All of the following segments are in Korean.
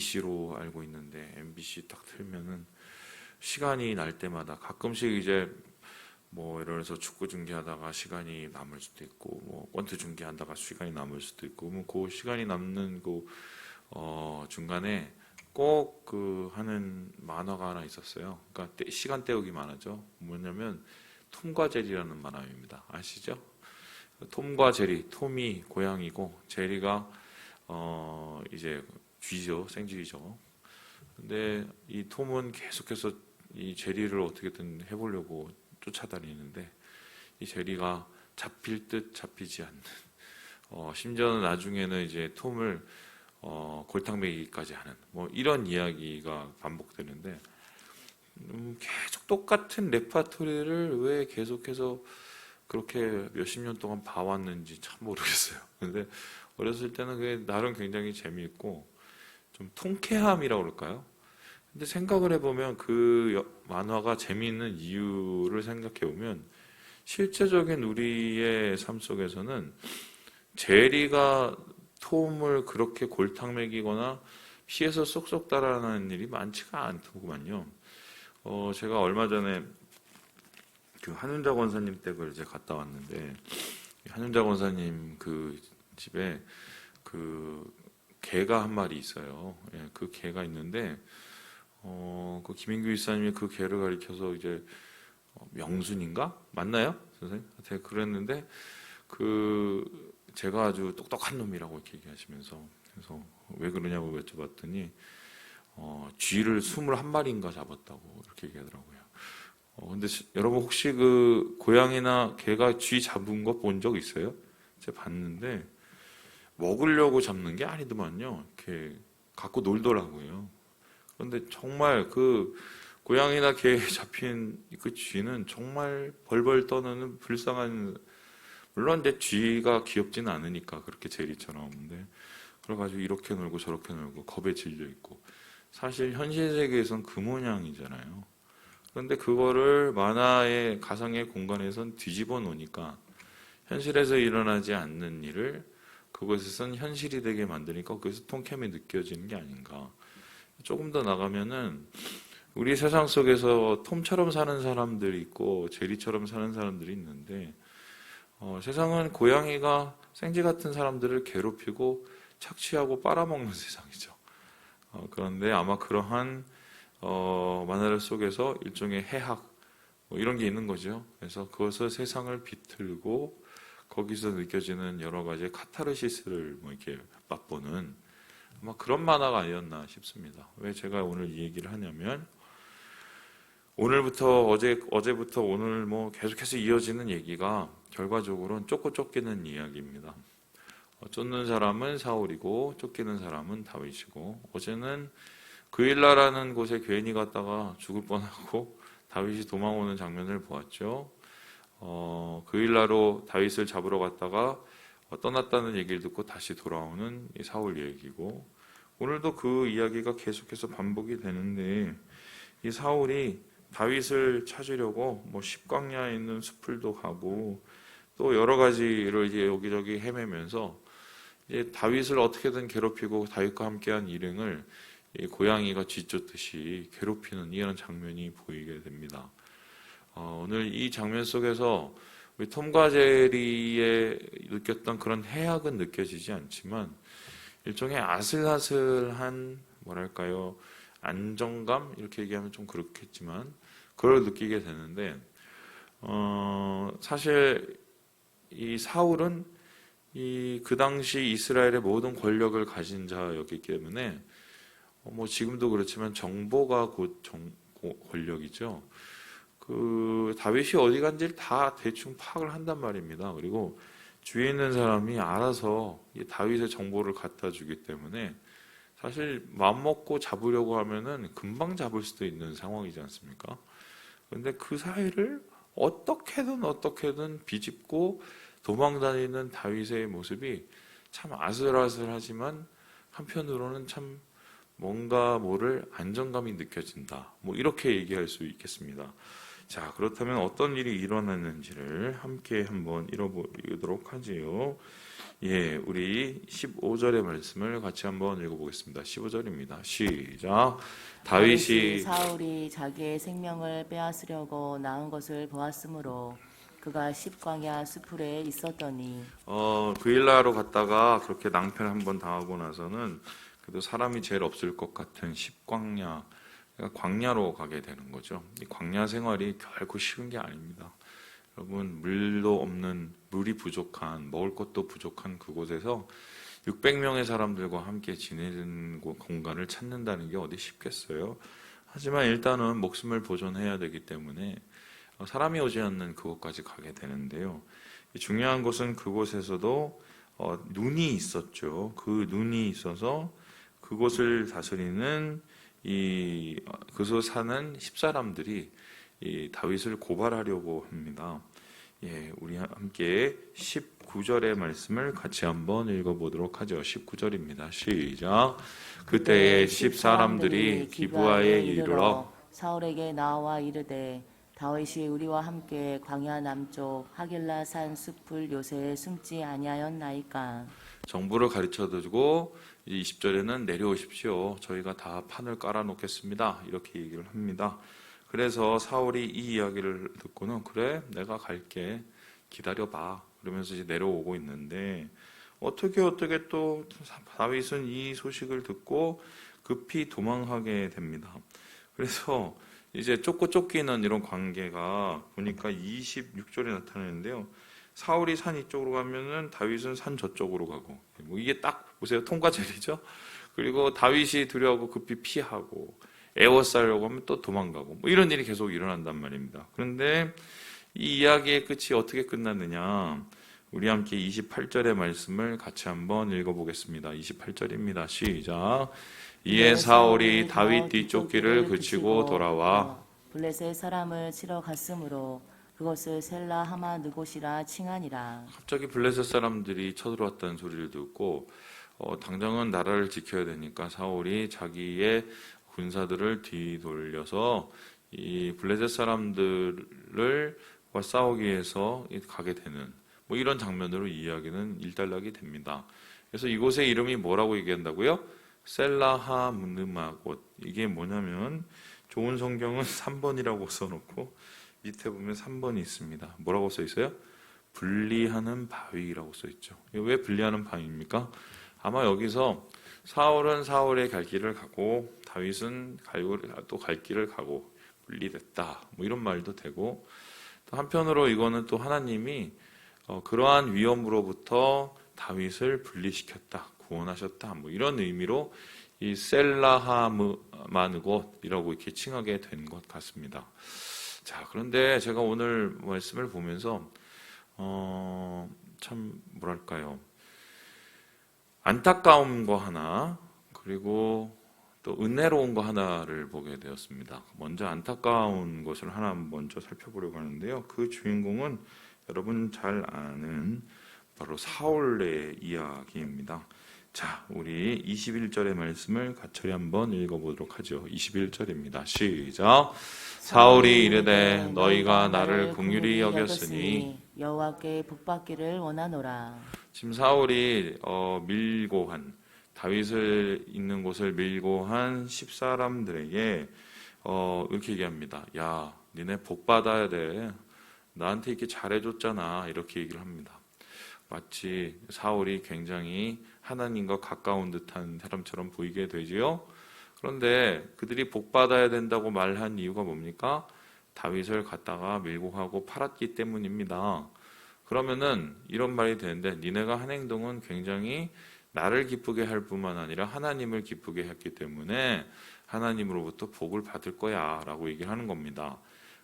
MBC로 알고 있는데 MBC 딱 틀면은 시간이 날 때마다 가끔씩 이제 뭐 예를 들어서 축구 중계하다가 시간이 남을 수도 있고 뭐 권투 중계하다가 시간이 남을 수도 있고 뭐 그 시간이 남는 그 중간에 꼭 그 하는 만화가 하나 있었어요. 그러니까 시간 때우기 만화죠. 뭐냐면 톰과 제리라는 만화입니다. 아시죠? 톰과 제리, 톰이 고양이고 제리가 이제 쥐죠, 생쥐죠. 근데 이 톰은 계속해서 이 제리를 어떻게든 해보려고 쫓아다니는데 이 제리가 잡힐 듯 잡히지 않는 심지어는 나중에는 이제 톰을 골탕먹이기까지 하는 뭐 이런 이야기가 반복되는데 계속 똑같은 레파토리를 왜 계속해서 그렇게 몇십 년 동안 봐왔는지 참 모르겠어요. 근데 어렸을 때는 그게 나름 굉장히 재미있고 좀 통쾌함이라고 그럴까요? 근데 생각을 해보면 그 만화가 재미있는 이유를 생각해보면 실제적인 우리의 삶 속에서는 제리가 톰을 그렇게 골탕 먹이거나 피해서 쏙쏙 따라하는 일이 많지가 않더구만요. 제가 얼마 전에 그 한윤자 권사님 댁을 이제 갔다 왔는데 한윤자 권사님 그 집에 그 개가 한 마리 있어요. 예, 그 개가 있는데 그 김인규 이사님이 그 개를 가리켜서 이제 명순인가 맞나요, 선생님? 하여튼 그랬는데 그 제가 아주 똑똑한 놈이라고 이렇게 얘기하시면서 그래서 왜 그러냐고 여쭤봤더니 쥐를 21마리인가 잡았다고 이렇게 얘기하더라고요. 근데 여러분 혹시 그 고양이나 개가 쥐 잡은 거 본 적 있어요? 제가 봤는데 먹으려고 잡는 게 아니더만요. 이렇게 갖고 놀더라고요. 그런데 정말 그 고양이나 개에 잡힌 그 쥐는 정말 벌벌 떠는 불쌍한, 물론 이제 쥐가 귀엽지는 않으니까 그렇게 제리처럼. 근데 그래가지고 이렇게 놀고 저렇게 놀고 겁에 질려 있고 사실 현실 세계에선 그 모양이잖아요. 그런데 그거를 만화의 가상의 공간에선 뒤집어 놓으니까 현실에서 일어나지 않는 일을 그것에선 현실이 되게 만드니까 거기서 통캠이 느껴지는 게 아닌가. 조금 더 나가면은 우리 세상 속에서 톰처럼 사는 사람들이 있고 제리처럼 사는 사람들이 있는데 세상은 고양이가 생쥐 같은 사람들을 괴롭히고 착취하고 빨아먹는 세상이죠. 그런데 아마 그러한 만화를 속에서 일종의 해학 뭐 이런 게 있는 거죠. 그래서 그것을 세상을 비틀고 거기서 느껴지는 여러 가지 카타르시스를 뭐 이렇게 맛보는 아마 그런 만화가 아니었나 싶습니다. 왜 제가 오늘 이 얘기를 하냐면 오늘부터 어제부터 오늘 뭐 계속해서 이어지는 얘기가 결과적으로는 쫓고 쫓기는 이야기입니다. 쫓는 사람은 사울이고 쫓기는 사람은 다윗이고 어제는 그일라라는 곳에 괜히 갔다가 죽을 뻔하고 다윗이 도망오는 장면을 보았죠. 그일라로 다윗을 잡으러 갔다가 떠났다는 얘기를 듣고 다시 돌아오는 이 사울 얘기고 오늘도 그 이야기가 계속해서 반복이 되는데 이 사울이 다윗을 찾으려고 뭐 십광야에 있는 숲을도 가고 또 여러 가지를 이제 여기저기 헤매면서 이제 다윗을 어떻게든 괴롭히고 다윗과 함께한 일행을 이 고양이가 쥐쫓듯이 괴롭히는 이런 장면이 보이게 됩니다. 오늘 이 장면 속에서 우리 톰과 제리에 느꼈던 그런 해악은 느껴지지 않지만 일종의 아슬아슬한 뭐랄까요 안정감 이렇게 얘기하면 좀 그렇겠지만 그걸 느끼게 되는데 사실 이 사울은 그 당시 이스라엘의 모든 권력을 가진 자였기 때문에 뭐 지금도 그렇지만 정보가 곧 권력이죠. 그 다윗이 어디 간지를 다 대충 파악을 한단 말입니다. 그리고 주위에 있는 사람이 알아서 이 다윗의 정보를 갖다 주기 때문에 사실 맘먹고 잡으려고 하면은 금방 잡을 수도 있는 상황이지 않습니까? 그런데 그 사이를 어떻게든 비집고 도망다니는 다윗의 모습이 참 아슬아슬하지만 한편으로는 참 뭔가 모를 안정감이 느껴진다. 뭐 이렇게 얘기할 수 있겠습니다. 자, 그렇다면 어떤 일이 일어났는지를 함께 한번 읽어보도록 하지요. 예, 우리 15절의 말씀을 같이 한번 읽어보겠습니다. 15절입니다. 시작. 다윗이 다윗이 사울이 자기의 생명을 빼앗으려고 나온 것을 보았으므로 그가 십광야 수풀에 있었더니 그일라로 갔다가 그렇게 낭패를 한번 당하고 나서는 그래도 사람이 제일 없을 것 같은 십광야, 그러니까 광야로 가게 되는 거죠. 이 광야 생활이 결코 쉬운 게 아닙니다. 여러분, 물도 없는, 물이 부족한, 먹을 것도 부족한 그곳에서 600명의 사람들과 함께 지내는 공간을 찾는다는 게 어디 쉽겠어요? 하지만 일단은 목숨을 보존해야 되기 때문에 사람이 오지 않는 그곳까지 가게 되는데요. 중요한 것은 그곳에서도 눈이 있었죠. 그 눈이 있어서 그곳을 다스리는 그곳 사는 10사람들이 이 다윗을 고발하려고 합니다. 예, 우리 함께 19절의 말씀을 같이 한번 읽어보도록 하죠. 19절입니다. 시작. 그때에 10사람들이 기브아에 이르러 사울에게 나와 이르되 다윗이 우리와 함께 광야 남쪽 하길라 산 숲을 요새에 숨지 아니하였나이까. 정부를 가르쳐주고 20절에는 내려오십시오. 저희가 다 판을 깔아놓겠습니다. 이렇게 얘기를 합니다. 그래서 사울이 이 이야기를 듣고는 그래, 내가 갈게. 기다려봐. 그러면서 이제 내려오고 있는데 어떻게 또 다윗은 이 소식을 듣고 급히 도망하게 됩니다. 그래서 이제 쫓고 쫓기는 이런 관계가 보니까 26절에 나타나는데요. 사울이 산 이쪽으로 가면은 다윗은 산 저쪽으로 가고, 뭐 이게 딱 보세요, 통과제리죠. 그리고 다윗이 두려워하고 급히 피하고 에워싸려고 하면 또 도망가고, 뭐 이런 일이 계속 일어난단 말입니다. 그런데 이 이야기의 끝이 어떻게 끝났느냐? 우리 함께 28절의 말씀을 같이 한번 읽어보겠습니다. 28절입니다. 시작. 이에 사울이 다윗 뒤쫓기를 그치고 돌아와 블레셋 사람을 치러 갔으므로 그것을 셀라 하마 느곳이라 칭하니라. 갑자기 블레셋 사람들이 쳐들어왔다는 소리를 듣고 당장은 나라를 지켜야 되니까 사울이 자기의 군사들을 뒤돌려서 이 블레셋 사람들을 싸우기 위해서 가게 되는 뭐 이런 장면으로 이 이야기는 일단락이 됩니다. 그래서 이곳의 이름이 뭐라고 얘기한다고요? 셀라하므느마곳. 이게 뭐냐면 좋은 성경은 3번이라고 써놓고 밑에 보면 3번이 있습니다. 뭐라고 써 있어요? 분리하는 바위라고 써 있죠. 왜 분리하는 바위입니까? 아마 여기서 사울은 사울의 갈 길을 가고 다윗은 또 갈 길을 가고 분리됐다. 뭐 이런 말도 되고, 또 한편으로 이거는 또 하나님이 그러한 위험으로부터 다윗을 분리시켰다, 구원하셨다, 뭐 이런 의미로 이 셀라하마느곳이라고 이렇게 칭하게 된 것 같습니다. 자, 그런데 제가 오늘 말씀을 보면서 참 뭐랄까요, 안타까운 거 하나, 그리고 또 은혜로운 거 하나를 보게 되었습니다. 먼저 안타까운 것을 하나 먼저 살펴보려고 하는데요. 그 주인공은 여러분 잘 아는 바로 사울의 이야기입니다. 자, 우리 21절의 말씀을 같이 한번 읽어보도록 하죠. 21절입니다. 시작. 사울이 이르되 너희가 나를 긍휼히 여겼으니 여호와께 복받기를 원하노라. 지금 사울이 밀고 한, 다윗을 있는 곳을 밀고 한 10사람들에게 이렇게 얘기합니다. 야, 니네 복 받아야 돼. 나한테 이렇게 잘해줬잖아. 이렇게 얘기를 합니다. 마치 사울이 굉장히 하나님과 가까운 듯한 사람처럼 보이게 되지요. 그런데 그들이 복 받아야 된다고 말한 이유가 뭡니까? 다윗을 갖다가 밀고 가고 팔았기 때문입니다. 그러면은 이런 말이 되는데, 니네가 한 행동은 굉장히 나를 기쁘게 할 뿐만 아니라 하나님을 기쁘게 했기 때문에 하나님으로부터 복을 받을 거야 라고 얘기를 하는 겁니다.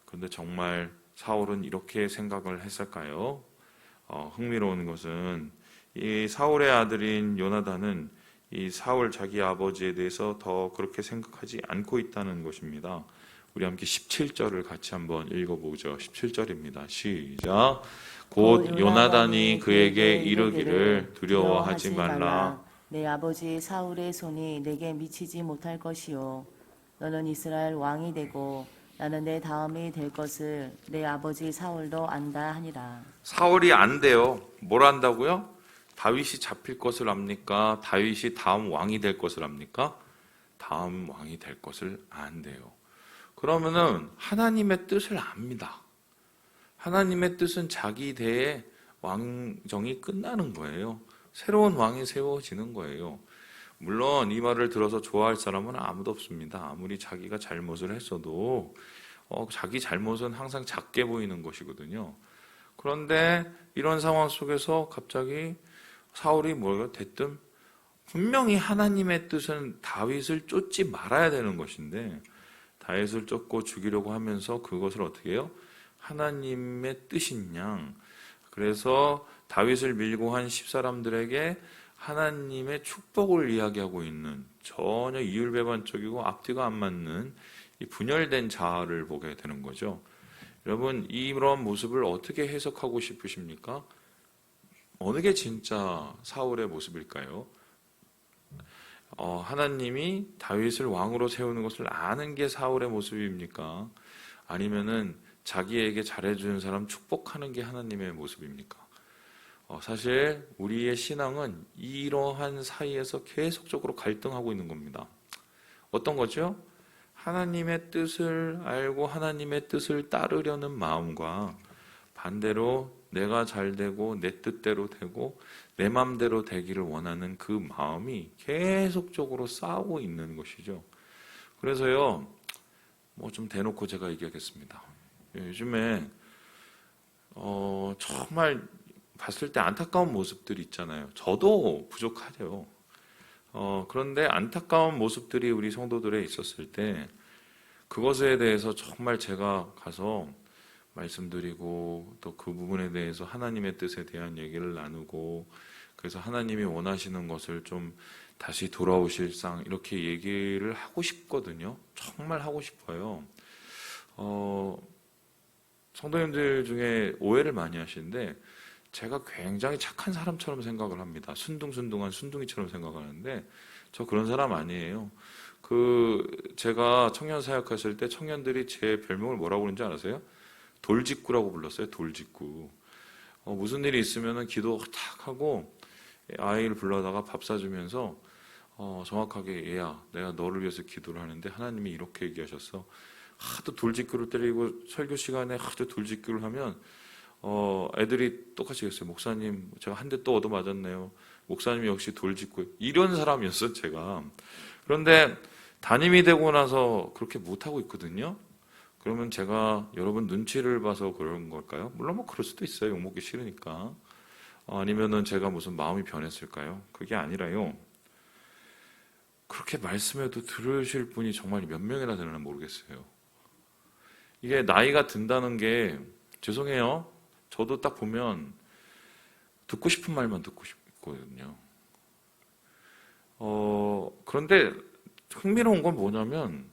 그런데 정말 사울은 이렇게 생각을 했을까요? 흥미로운 것은 이 사울의 아들인 요나단은 이 사울 자기 아버지에 대해서 더 그렇게 생각하지 않고 있다는 것입니다. 우리 함께 17절을 같이 한번 읽어보죠. 17절입니다. 시작. 곧 요나단이 그에게 이르기를 두려워하지 말라. 내 아버지 사울의 손이 내게 미치지 못할 것이요 너는 이스라엘 왕이 되고 나는 내 다음이 될 것을 내 아버지 사울도 안다 하니라. 사울이 안 돼요. 뭘 안다고요? 다윗이 잡힐 것을 압니까? 다윗이 다음 왕이 될 것을 압니까? 다음 왕이 될 것을 안돼요. 그러면은 하나님의 뜻을 압니다. 하나님의 뜻은 자기 대에 왕정이 끝나는 거예요. 새로운 왕이 세워지는 거예요. 물론 이 말을 들어서 좋아할 사람은 아무도 없습니다. 아무리 자기가 잘못을 했어도 자기 잘못은 항상 작게 보이는 것이거든요. 그런데 이런 상황 속에서 갑자기 사울이 뭐예요? 대뜸 분명히 하나님의 뜻은 다윗을 쫓지 말아야 되는 것인데 다윗을 쫓고 죽이려고 하면서 그것을 어떻게 해요? 하나님의 뜻인 양. 그래서 다윗을 밀고 한 10사람들에게 하나님의 축복을 이야기하고 있는 전혀 이율배반적이고 앞뒤가 안 맞는 이 분열된 자아를 보게 되는 거죠. 여러분, 이런 모습을 어떻게 해석하고 싶으십니까? 어느 게 진짜 사울의 모습일까요? 하나님이 다윗을 왕으로 세우는 것을 아는 게 사울의 모습입니까? 아니면은 자기에게 잘해주는 사람 축복하는 게 하나님의 모습입니까? 사실 우리의 신앙은 이러한 사이에서 계속적으로 갈등하고 있는 겁니다. 어떤 거죠? 하나님의 뜻을 알고 하나님의 뜻을 따르려는 마음과 반대로 내가 잘 되고 내 뜻대로 되고 내 마음대로 되기를 원하는 그 마음이 계속적으로 싸우고 있는 것이죠. 그래서요, 뭐 좀 대놓고 제가 얘기하겠습니다. 요즘에 정말 봤을 때 안타까운 모습들이 있잖아요. 저도 부족하죠. 그런데 안타까운 모습들이 우리 성도들에 있었을 때 그것에 대해서 정말 제가 가서 말씀드리고 또 그 부분에 대해서 하나님의 뜻에 대한 얘기를 나누고 그래서 하나님이 원하시는 것을 좀 다시 돌아오실 상 이렇게 얘기를 하고 싶거든요. 정말 하고 싶어요. 성도님들 중에 오해를 많이 하시는데 제가 굉장히 착한 사람처럼 생각을 합니다. 순둥순둥한 순둥이처럼 생각을 하는데 저 그런 사람 아니에요. 제가 청년 사역했을 때 청년들이 제 별명을 뭐라고 그러는지 아세요? 돌직구라고 불렀어요. 돌직구. 무슨 일이 있으면은 기도 탁 하고 아이를 불러다가 밥 사주면서 정확하게 얘야 내가 너를 위해서 기도를 하는데 하나님이 이렇게 얘기하셨어. 하도 돌직구를 때리고 설교 시간에 하도 돌직구를 하면 애들이 똑같이 했어요. 목사님 제가 한 대 또 얻어맞았네요. 목사님이 역시 돌직구. 이런 사람이었어요 제가. 그런데 담임이 되고 나서 그렇게 못하고 있거든요. 그러면 제가 여러분 눈치를 봐서 그런 걸까요? 물론 뭐 그럴 수도 있어요. 욕먹기 싫으니까. 아니면은 제가 무슨 마음이 변했을까요? 그게 아니라요. 그렇게 말씀해도 들으실 분이 정말 몇 명이나 되나 모르겠어요. 이게 나이가 든다는 게 죄송해요. 저도 딱 보면 듣고 싶은 말만 듣고 싶거든요. 그런데 흥미로운 건 뭐냐면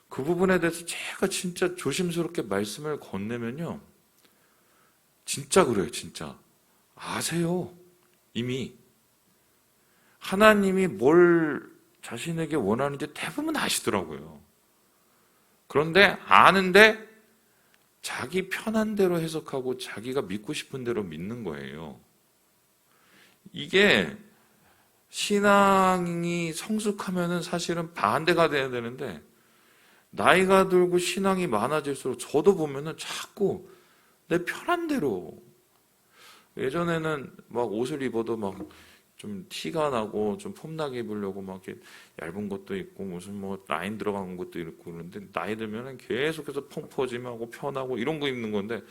그 부분에 대해서 제가 진짜 조심스럽게 말씀을 건네면요. 진짜 그래요, 진짜. 아세요. 이미. 하나님이 뭘 자신에게 원하는지 대부분 아시더라고요. 그런데 아는데 자기 편한 대로 해석하고 자기가 믿고 싶은 대로 믿는 거예요. 이게 신앙이 성숙하면은 사실은 반대가 돼야 되는데 나이가 들고 신앙이 많아질수록 저도 보면은 자꾸 내 편한 대로 예전에는 막 옷을 입어도 막 좀 티가 나고 좀 폼나게 입으려고 막 이렇게 얇은 것도 있고 무슨 뭐 라인 들어간 것도 있고 그런데 나이 들면은 계속해서 펑퍼짐하고 편하고 이런 거 입는 건데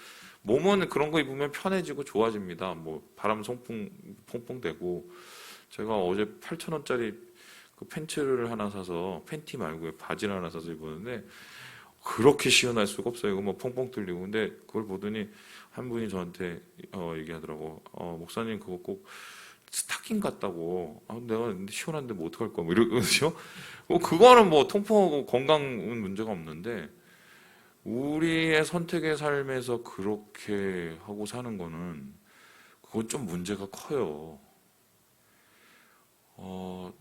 몸은 그런 거 입으면 편해지고 좋아집니다. 뭐 바람 송풍 퐁퐁 되고 제가 어제 8,000원짜리 그 팬츠를 하나 사서 팬티 말고 바지를 하나 사서 입었는데 그렇게 시원할 수가 없어요. 이거 뭐 펑펑 뚫리고 근데 그걸 보더니 한 분이 저한테 얘기하더라고. 목사님 그거 꼭 스타킹 같다고. 내가 시원한데 뭐 어떡할 거야. 뭐 이러거든요. 그거는 뭐 통풍하고 건강은 문제가 없는데 우리의 선택의 삶에서 그렇게 하고 사는 거는 그건 좀 문제가 커요.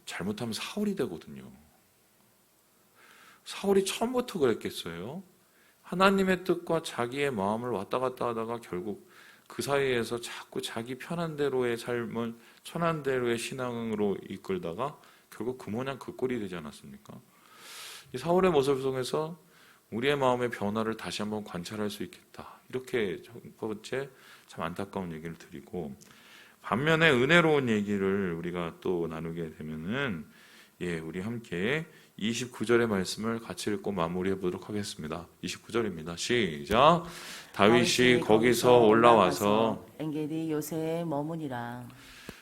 잘못하면 사울이 되거든요. 사울이 처음부터 그랬겠어요? 하나님의 뜻과 자기의 마음을 왔다 갔다 하다가 결국 그 사이에서 자꾸 자기 편한 대로의 삶을 천한 대로의 신앙으로 이끌다가 결국 그 모양 그 꼴이 되지 않았습니까? 이 사울의 모습 속에서 우리의 마음의 변화를 다시 한번 관찰할 수 있겠다. 이렇게 첫 번째 참 안타까운 얘기를 드리고, 반면에 은혜로운 얘기를 우리가 또 나누게 되면은 우리 함께 29절의 말씀을 같이 읽고 마무리해 보도록 하겠습니다. 29절입니다. 시작. 다윗이 거기서 올라와서 엔게디 요새에 머무니라.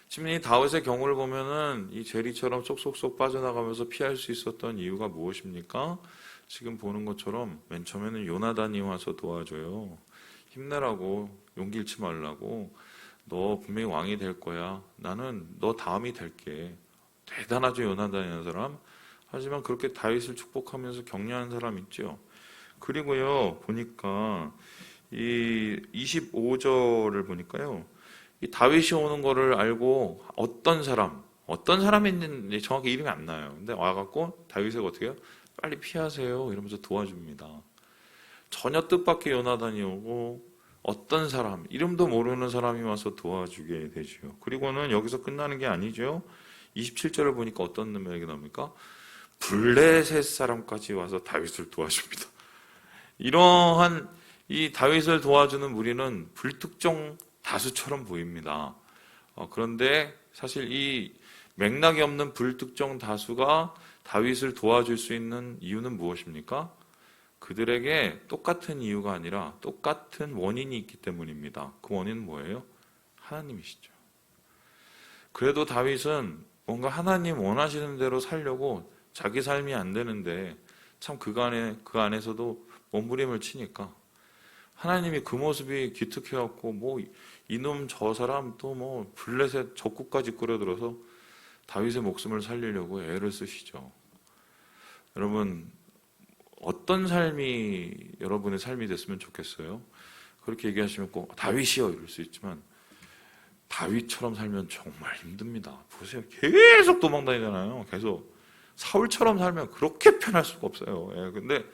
지금 이 다윗의 경우를 보면은 이 제리처럼 쏙쏙쏙 빠져나가면서 피할 수 있었던 이유가 무엇입니까? 지금 보는 것처럼 맨 처음에는 요나단이 와서 도와줘요. 힘내라고, 용기 잃지 말라고. 너 분명히 왕이 될 거야. 나는 너 다음이 될게. 대단하죠, 요나단이라는 사람. 하지만 그렇게 다윗을 축복하면서 격려하는 사람 있죠. 그리고요, 보니까 이 25절을 보니까요, 이 다윗이 오는 거를 알고 어떤 사람인지 정확히 이름이 안 나요. 근데 와갖고 다윗에게 어떻게 해요? 빨리 피하세요. 이러면서 도와줍니다. 전혀 뜻밖의 요나단이 오고 어떤 사람, 이름도 모르는 사람이 와서 도와주게 되죠. 그리고는 여기서 끝나는 게 아니죠. 27절을 보니까 어떤 얘기 나옵니까? 블레셋 사람까지 와서 다윗을 도와줍니다. 이러한 이 다윗을 도와주는 무리는 불특정 다수처럼 보입니다. 그런데 사실 이 맥락이 없는 불특정 다수가 다윗을 도와줄 수 있는 이유는 무엇입니까? 그들에게 똑같은 이유가 아니라 똑같은 원인이 있기 때문입니다. 그 원인은 뭐예요? 하나님이시죠. 그래도 다윗은 뭔가 하나님 원하시는 대로 살려고 자기 삶이 안 되는데 참 그 안에서도 몸부림을 치니까 하나님이 그 모습이 기특해갖고 뭐 이놈 저 사람 또 뭐 블레셋 적국까지 끌어들어서 다윗의 목숨을 살리려고 애를 쓰시죠. 여러분, 어떤 삶이 여러분의 삶이 됐으면 좋겠어요? 그렇게 얘기하시면 꼭 다윗이요 이럴 수 있지만 다윗처럼 살면 정말 힘듭니다. 보세요. 계속 도망다니잖아요. 계속. 사울처럼 살면 그렇게 편할 수가 없어요. 근데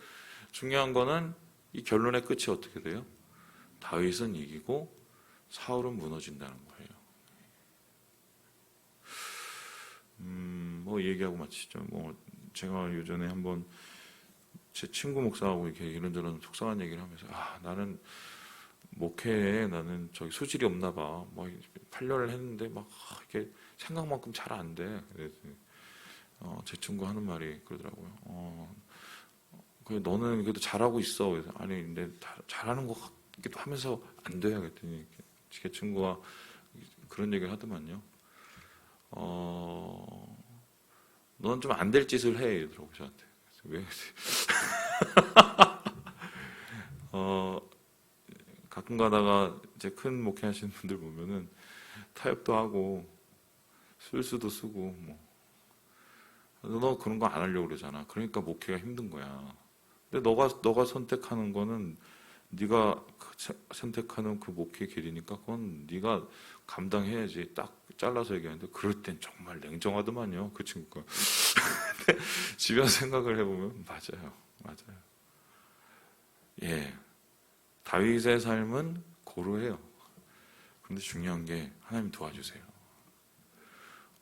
중요한 거는 이 결론의 끝이 어떻게 돼요? 다윗은 이기고 사울은 무너진다는 거예요. 뭐 얘기하고 마치죠. 뭐 제가 예전에 한번 제 친구 목사하고 이렇게 이런저런 속상한 얘기를 하면서 나는 목회에 나는 저기 소질이 없나 봐. 뭐 8년을 했는데 막 이렇게 생각만큼 잘 안 돼. 그랬더니 제 친구 하는 말이 그러더라고요. 너는 그래도 잘하고 있어. 그래서 아니 근데 잘하는 것 같기도 하면서 안 돼. 그랬더니 제 친구가 그런 얘기를 하더만요. 너는 좀 안 될 짓을 해. 이러더라고 저한테. 왜? 가끔 가다가 이제 큰 목회 하시는 분들 보면은 타협도 하고 술수도 쓰고 뭐. 너 그런 거 안 하려고 그러잖아. 그러니까 목회가 힘든 거야. 근데 너가 선택하는 거는 네가 선택하는 그 목회 길이니까 그건 네가 감당해야지. 딱 잘라서 얘기하는데 그럴 땐 정말 냉정하더만요. 그 친구가. 근데 주변 생각을 해보면 맞아요. 다윗의 삶은 고루해요. 근데 중요한 게 하나님 도와주세요.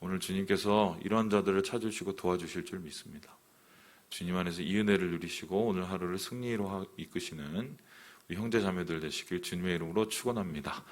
오늘 주님께서 이러한 자들을 찾으시고 도와주실 줄 믿습니다. 주님 안에서 이 은혜를 누리시고 오늘 하루를 승리로 이끄시는 우리 형제 자매들 되시길 주님의 이름으로 축원합니다.